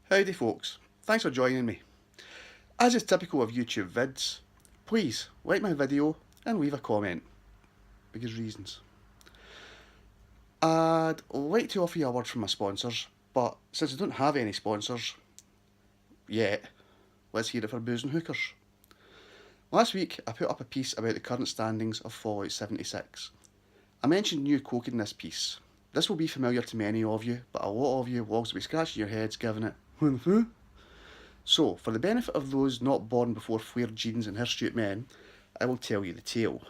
Howdy folks, thanks for joining me. As is typical of YouTube vids, please like my video and leave a comment, because reasons. I'd like to offer you a word from my sponsors, but since I don't have any sponsors yet, let's hear it for booze and hookers. Last week I put up a piece about the current standings of Fallout 76. I mentioned New Coke in this piece. This will be familiar to many of you, but a lot of you will also be scratching your heads giving it, So, for the benefit of those not born before flared jeans and hirsute men, I will tell you the tale.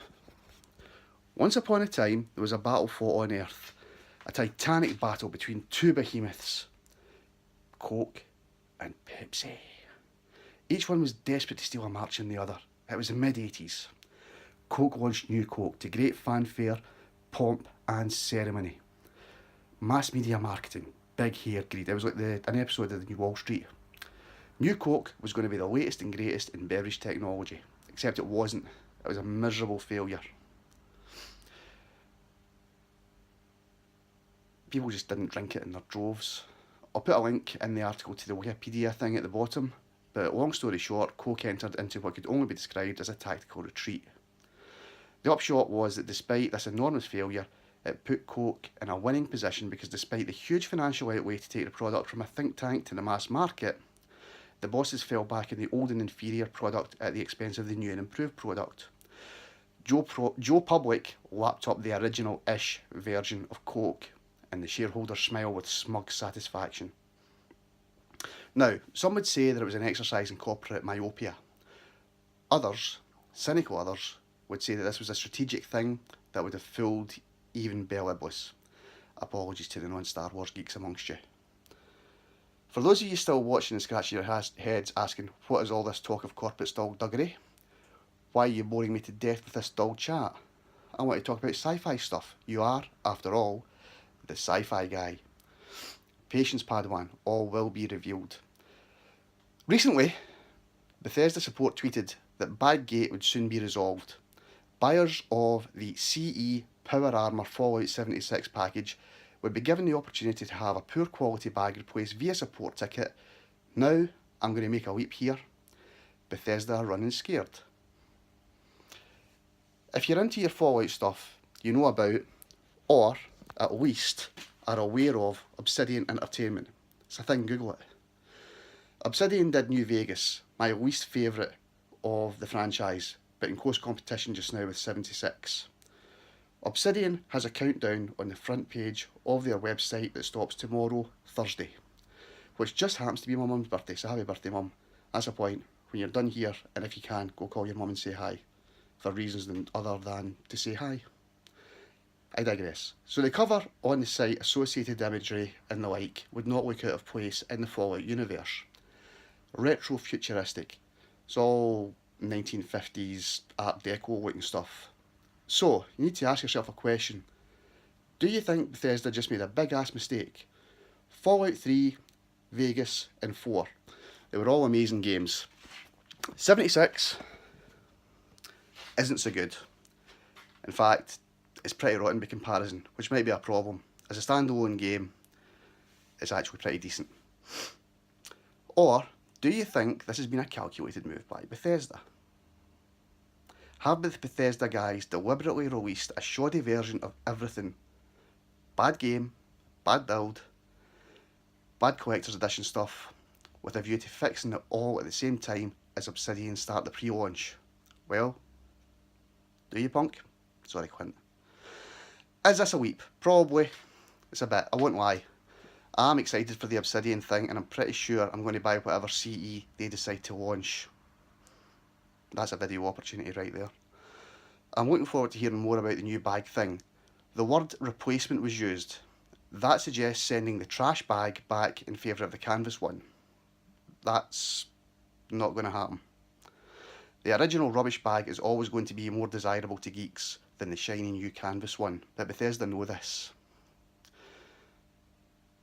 Once upon a time, there was a battle fought on Earth. A titanic battle between two behemoths, Coke and Pepsi. Each one was desperate to steal a march on the other. It was the mid-80s. Coke launched New Coke to great fanfare, pomp and ceremony. Mass media marketing, big hair greed. It was like an episode of the New Wall Street. New Coke was going to be the latest and greatest in beverage technology, except it wasn't. It was a miserable failure. People just didn't drink it in their droves. I'll put a link in the article to the Wikipedia thing at the bottom, but long story short, Coke entered into what could only be described as a tactical retreat. The upshot was that despite this enormous failure, it put Coke in a winning position because despite the huge financial outlay to take the product from a think tank to the mass market, the bosses fell back in the old and inferior product at the expense of the new and improved product. Joe Public lapped up the original-ish version of Coke, and the shareholders smile with smug satisfaction. Now, some would say that it was an exercise in corporate myopia. Others, cynical others, would say that this was a strategic thing that would have fooled even Bell Iblis. Apologies to the non-Star Wars geeks amongst you. For those of you still watching and scratching your heads asking, what is all this talk of corporate skullduggery? Why are you boring me to death with this dull chat? I want to talk about sci-fi stuff. You are, after all, the sci-fi guy. Patience, Padawan, all will be revealed. Recently, Bethesda support tweeted that Baggate would soon be resolved. Buyers of the CE Power Armour Fallout 76 package would be given the opportunity to have a poor quality bag replaced via support ticket. Now, I'm going to make a leap here. Bethesda are running scared. If you're into your Fallout stuff, you know about, or at least are aware of, Obsidian Entertainment. It's a thing, Google it. Obsidian did New Vegas, my least favourite of the franchise, but in close competition just now with 76. Obsidian has a countdown on the front page of their website that stops tomorrow, Thursday, which just happens to be my mum's birthday, so happy birthday, Mum. That's the point. When you're done here, and if you can, go call your mum and say hi, for reasons other than to say hi. I digress. So the cover on the site, associated imagery and the like, would not look out of place in the Fallout universe. Retro-futuristic. It's all 1950s Art Deco looking stuff. So, you need to ask yourself a question. Do you think Bethesda just made a big ass mistake? Fallout 3, Vegas and 4. They were all amazing games. 76 isn't so good. In fact, it's pretty rotten by comparison, which might be a problem. As a standalone game, it's actually pretty decent. Or, do you think this has been a calculated move by Bethesda? Have the Bethesda guys deliberately released a shoddy version of everything? Bad game, bad build, bad collector's edition stuff, with a view to fixing it all at the same time as Obsidian start the pre-launch? Well, do you, punk? Sorry, Clint. Is this a leap? Probably. It's a bit, I won't lie. I'm excited for the Obsidian thing, and I'm pretty sure I'm going to buy whatever CE they decide to launch. That's a video opportunity right there. I'm looking forward to hearing more about the new bag thing. The word replacement was used. That suggests sending the trash bag back in favour of the canvas one. That's not going to happen. The original rubbish bag is always going to be more desirable to geeks than the shiny new canvas one, but Bethesda know this.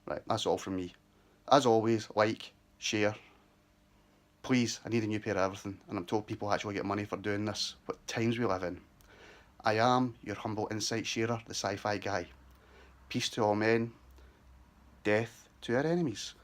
Right, that's all from me. As always, like, share. Please, I need a new pair of everything, and I'm told people actually get money for doing this. What times we live in. I am your humble insight sharer, the sci-fi guy. Peace to all men, death to our enemies.